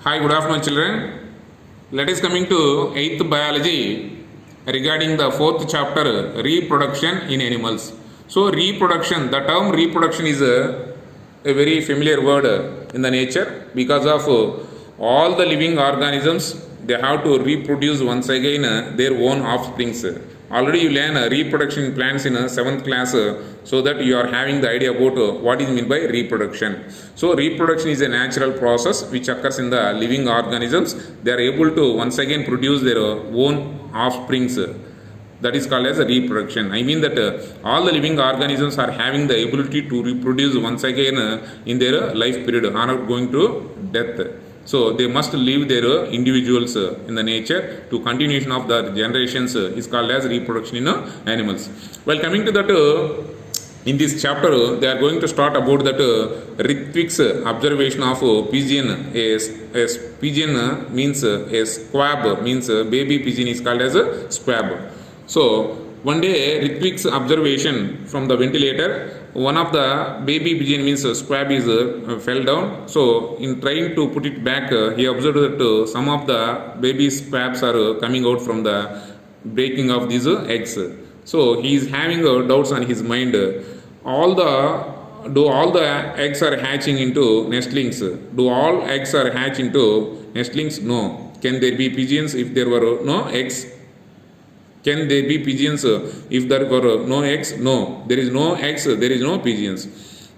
Hi, good afternoon, children. Let us coming to 8th biology regarding the 4th chapter reproduction in animals. So, reproduction, the term reproduction is a very familiar word in the nature because of all the living organisms they have to reproduce once again their own offsprings. Already you learn reproduction in plants in 7th class so that you are having the idea about what is meant by reproduction. So reproduction is a natural process which occurs in the living organisms. They are able to once again produce their own offsprings. That is called as a reproduction. I mean that all the living organisms are having the ability to reproduce once again in their life period, are not going to death. So they must leave their individuals in the nature to continuation of the generations is called as reproduction in animals. Well, coming to that, in this chapter they are going to start about that Ritvik's observation of pigeon. As pigeon means a squab, means baby pigeon is called as a squab. So one day Ritvik's observation from the ventilator, one of the baby pigeon means squab is fell down. So in trying to put it back, he observed that some of the baby squabs are coming out from the breaking of these eggs. So he is having doubts on his mind. All the eggs are hatching into nestlings? Do all eggs are hatch into nestlings? No. Can there be pigeons if there were no eggs? Can there be pigeons if there were no eggs? No. There is no eggs, there is no pigeons.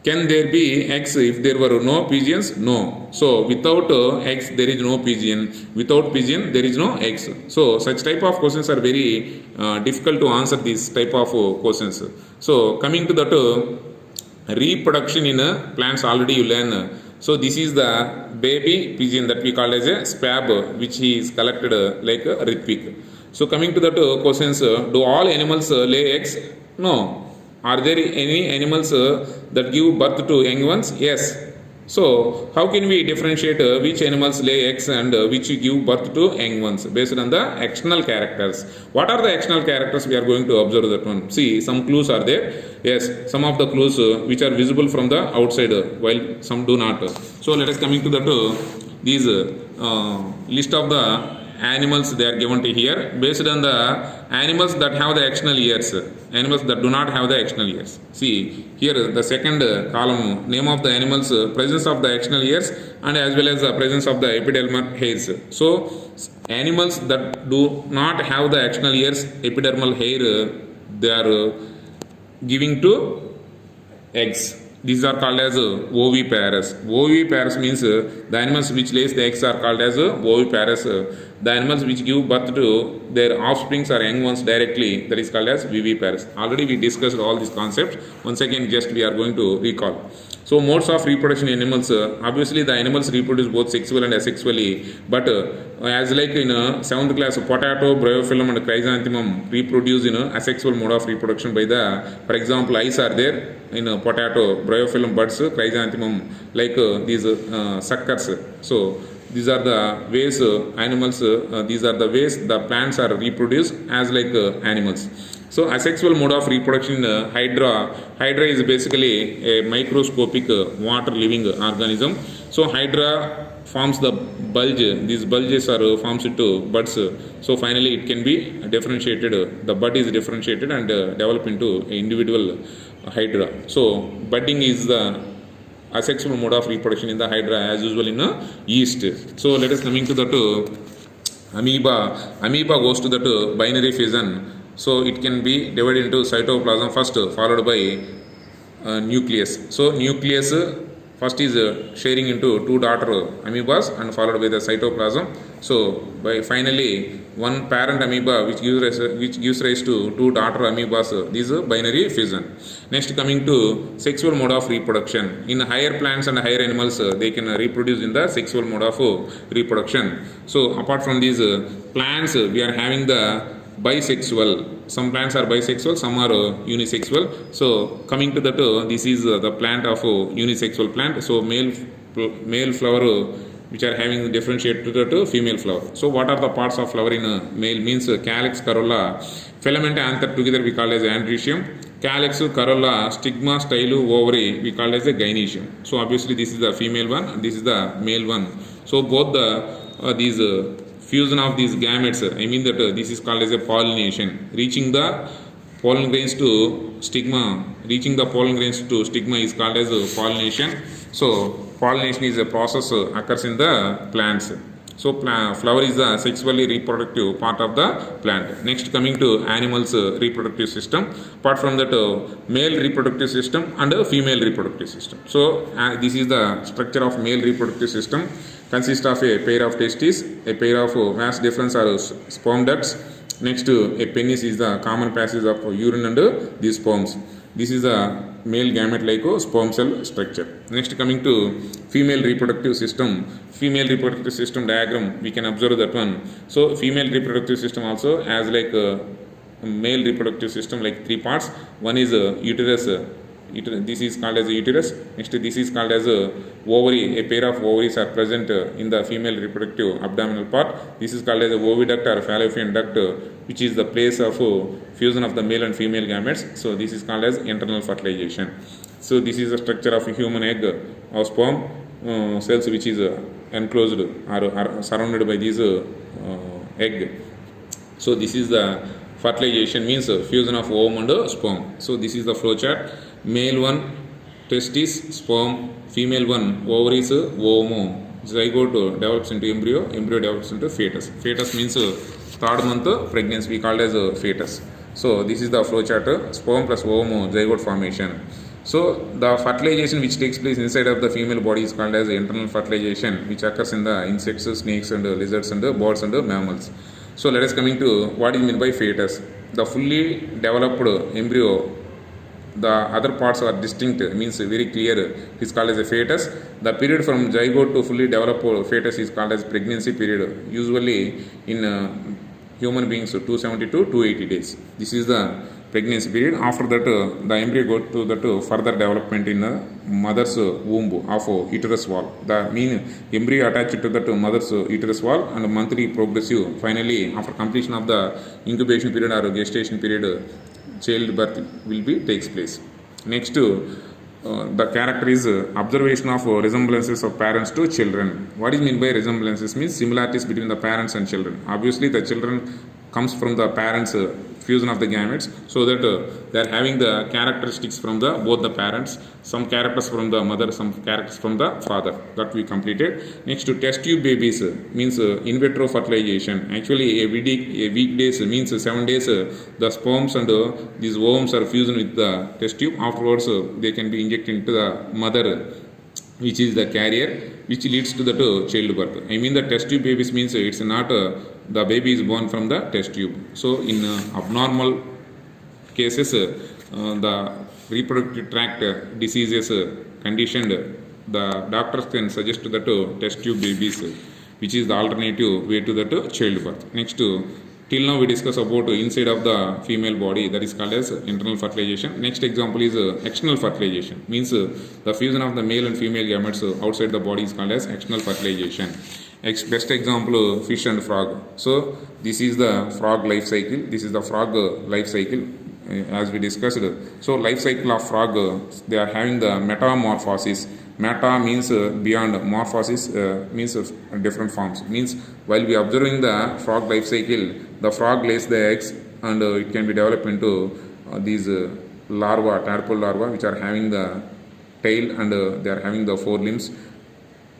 Can there be eggs if there were no pigeons? No. So without eggs there is no pigeon. Without pigeon there is no eggs. So such type of questions are very difficult to answer these type of questions. So coming to that reproduction in plants, already you learn. So this is the baby pigeon that we call as a spab, which is collected like a Ritvik. So coming to that questions, do all animals lay eggs? No. Are there any animals that give birth to young ones? Yes. So how can we differentiate which animals lay eggs and which give birth to young ones based on the external characters? What are the external characters? We are going to observe that one. See, some clues are there. Yes, some of the clues which are visible from the outside while some do not. So let us coming to that these list of the animals they are given to here based on the animals that have the external ears, animals that do not have the external ears. See here the second column, name of the animals, presence of the external ears and as well as the presence of the epidermal hairs. So animals that do not have the external ears, epidermal hair, they are giving to eggs. These are called as oviparous. Oviparous means the animals which lays the eggs are called as oviparous. The animals which give birth to their offsprings or young ones directly, that is called as viviparous. Already we discussed all these concepts. Once again, just we are going to recall. So modes of reproduction in animals, obviously the animals reproduce both sexual and asexually, but as like in 7th class, potato, bryophyllum and chrysanthemum reproduce in asexual mode of reproduction by the, for example, eyes are there in potato, bryophyllum buds, chrysanthemum, like these suckers. So these are the ways animals, these are the ways the plants are reproduced as like animals. So asexual mode of reproduction in hydra. Hydra is basically a microscopic water living organism. So hydra forms the bulge. These bulges are forms into buds. So finally it can be differentiated. The bud is differentiated and develop into individual hydra. So budding is the asexual mode of reproduction in the hydra as usual in yeast. So let us coming to that amoeba. Amoeba goes to that binary fission. So it can be divided into cytoplasm first, followed by nucleus. So nucleus first is sharing into two daughter amoebas and followed by the cytoplasm. So by finally one parent amoeba which gives rise to two daughter amoebas. This is binary fission. Next coming to sexual mode of reproduction. In higher plants and higher animals, they can reproduce in the sexual mode of reproduction. So apart from these plants, we are having the bisexual. Some plants are bisexual, some are unisexual. So coming to that, this is the plant of unisexual plant. So male flower which are having differentiated to female flower. So what are the parts of flower in male? Means calyx, corolla, filament, anther together we call as androecium. Calyx, corolla, stigma, stylo, ovary we call as a gynoecium. So obviously this is the female one and this is the male one. So both the these fusion of these gametes, I mean that this is called as a pollination. Reaching the pollen grains to stigma, reaching the pollen grains to stigma is called as pollination. So pollination is a process occurs in the plants. So flower is the sexually reproductive part of the plant. Next, coming to animals reproductive system. Apart from that, male reproductive system and female reproductive system. So this is the structure of male reproductive system. Consists of a pair of testes, a pair of vas deferens or sperm ducts. Next, a penis is the common passage of urine and these sperms. This is the male gamete like sperm cell structure. Next, coming to female reproductive system. Female reproductive system diagram, we can observe that one. So female reproductive system also has like male reproductive system like three parts. One is uterus. This is called as a uterus. Next, this is called as a ovary. A pair of ovaries are present in the female reproductive abdominal part. This is called as a oviduct or fallopian duct, which is the place of fusion of the male and female gametes. So this is called as internal fertilization. So this is the structure of a human egg or sperm cells, which is enclosed or surrounded by this egg. So this is the fertilization, means fusion of ovum and sperm. So this is the flow chart. Male one testis, sperm; female one ovaries, ovum. Zygote develops into embryo, embryo develops into fetus. Fetus means third month pregnancy, we call as a fetus. So this is the flow chart. Sperm plus ovum, zygote formation. So the fertilization which takes place inside of the female body is called as internal fertilization, which occurs in the insects, snakes and lizards and birds and mammals. So let us coming to what is meant by fetus. The fully developed embryo, the other parts are distinct, means very clear. It is called as a fetus. The period from zygote to fully developed fetus is called as pregnancy period. Usually in human beings 270 to 280 days. This is the pregnancy period. After that, the embryo goes to that further development in the mother's womb of uterus wall. The mean embryo attached to that mother's uterus wall and monthly progressive. Finally, after completion of the incubation period or gestation period, childbirth will be takes place. Next, the character is observation of resemblances of parents to children. What is meant by resemblances? Means similarities between the parents and children. Obviously, the children comes from the parents fusion of the gametes, so that they are having the characteristics from the both the parents, some characters from the mother, some characters from the father. That we completed. Next, to test tube babies means in vitro fertilization. Actually, a week days means 7 days the sperms and these worms are fused with the test tube. Afterwards, they can be injected into the mother, which is the carrier, which leads to the childbirth. I mean the test tube babies means it's not the baby is born from the test tube. So in abnormal cases, the reproductive tract diseases conditioned, the doctors can suggest that test tube babies, which is the alternative way to that childbirth. Next, till now we discuss about inside of the female body, that is called as internal fertilization. Next example is external fertilization, means the fusion of the male and female gametes outside the body is called as external fertilization. Best example, fish and frog. So this is the frog life cycle. This is the frog life cycle as we discussed. So life cycle of frog, they are having the metamorphosis. Meta means beyond, morphosis means different forms. Means while we observing the frog life cycle, the frog lays the eggs and it can be developed into these larvae, tadpole larvae, which are having the tail and they are having the four limbs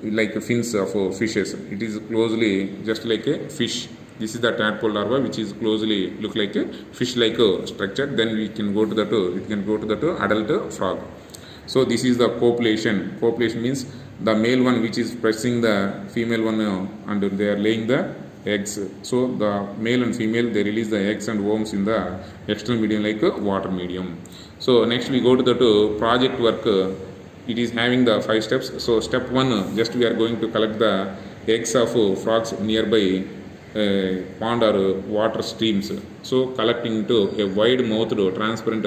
like fins of fishes. It is closely just like a fish. This is the tadpole larva, which is closely look like a fish-like structure. Then we can go to the it can go to the adult frog. So this is the copulation. Copulation means the male one which is pressing the female one and they are laying the eggs. So the male and female, they release the eggs and worms in the external medium like water medium. So next we go to the project work. It is having the 5 steps. So step 1, just we are going to collect the eggs of frogs nearby pond or water streams. So collecting into a wide mouthed transparent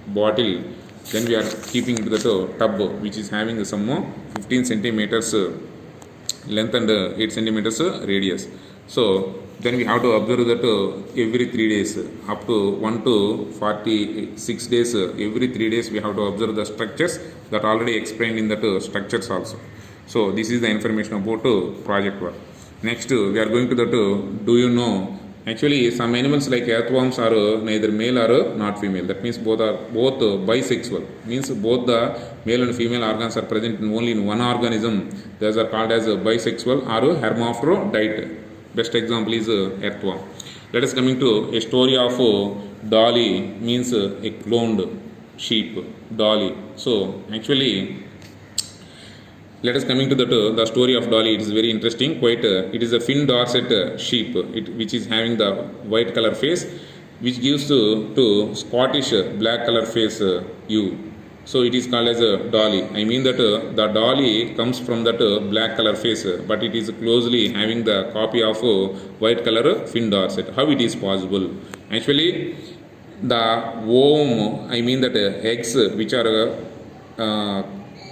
bottle. Then we are keeping into the tub, which is having some 15 centimeters length and 8 centimeters radius. So then we have to observe that every 3 days, up to 1 to 46 days, every 3 days we have to observe the structures that already explained in that structures also. So this is the information about project work. Next, we are going to the do you know? Actually, some animals like earthworms are neither male or not female. That means both are bisexual. Means both the male and female organs are present in only in one organism. Those are called as bisexual or hermaphrodite. Best example is earthworm. Let us coming to a story of Dolly, means a cloned sheep, Dolly. So actually, let us coming to the story of Dolly. It is very interesting. Quite, it is a Finn Dorset sheep, which is having the white color face, which gives to Scottish black color face ewe. So it is called as a Dolly. I mean that the Dolly comes from that black color face, but it is closely having the copy of white color Finn Dorset. How it is possible? Actually, the worm, I mean that eggs which are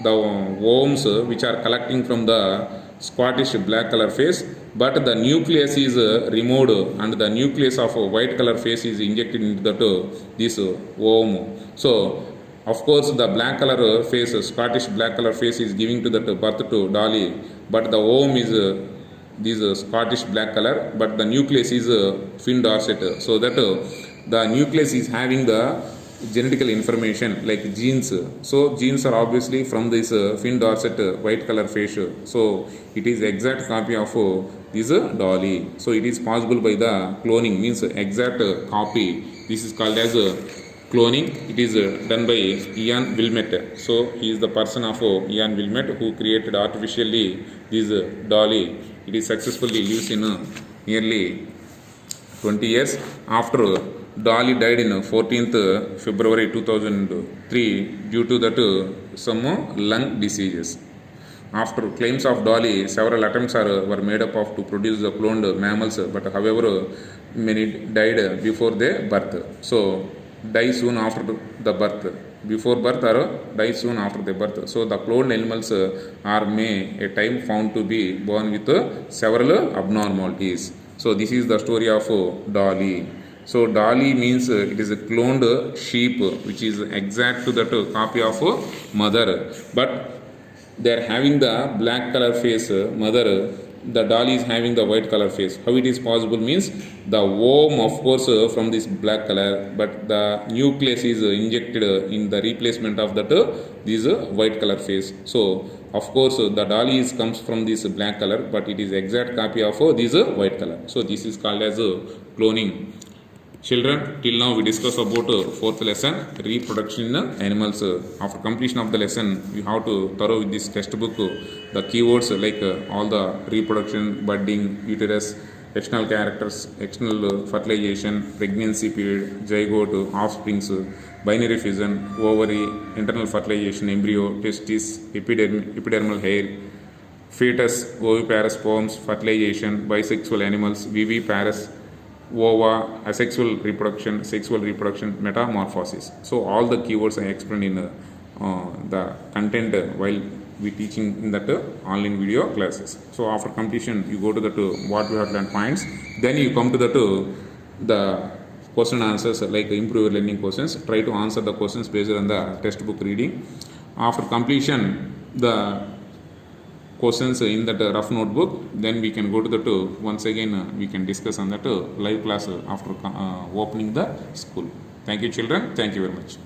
the worms which are collecting from the Scottish black color face, but the nucleus is removed and the nucleus of white color face is injected into this worm. So of course the black color face, Scottish black color face, is giving to that birth to Dolly, but the worm is this Scottish black color, but the nucleus is Finn Dorset. So that the nucleus is having the genetical information like genes. So genes are obviously from this Finn Dorset white color face. So it is exact copy of this Dolly. So it is possible by the cloning, means exact copy. This is called as cloning. It is done by Ian Wilmette. So he is the person of Ian Wilmette who created artificially this Dolly. It is successfully used in nearly 20 years. After Dolly died in 14th February 2003 due to that some lung diseases. After claims of Dolly, several attempts were made up of to produce the cloned mammals, but however many died before their birth. So die soon after the birth, before birth or die soon after the birth. So the cloned animals are may a time found to be born with several abnormalities. So this is the story of Dolly. So Dolly means it is a cloned sheep which is exact to that copy of mother, but they are having the black color face mother. The Dolly is having the white color face. How it is possible means the worm of course from this black color, but the nucleus is injected in the replacement of that this white color face. So of course the Dolly is comes from this black color, but it is exact copy of this white color. So this is called as cloning. Children, till now we discussed about fourth lesson, reproduction in animals. After completion of the lesson, you have to thorough with this textbook the keywords like all the reproduction, budding, uterus, external characters, external fertilization, pregnancy period, zygote, offsprings, binary fission, ovary, internal fertilization, embryo, testis, epidermal hair, fetus, oviparous sperms, fertilization, bisexual animals, viviparous, ova, asexual reproduction, sexual reproduction, metamorphosis. So all the keywords I explained in the content while we teaching in that online video classes. So after completion, you go to that what we have learned points. Then you come to that the question answers like improve your learning questions. Try to answer the questions based on the textbook reading. After completion, the questions in that rough notebook, then we can go to that once again we can discuss on that live class after opening the school. Thank you children. Thank you very much.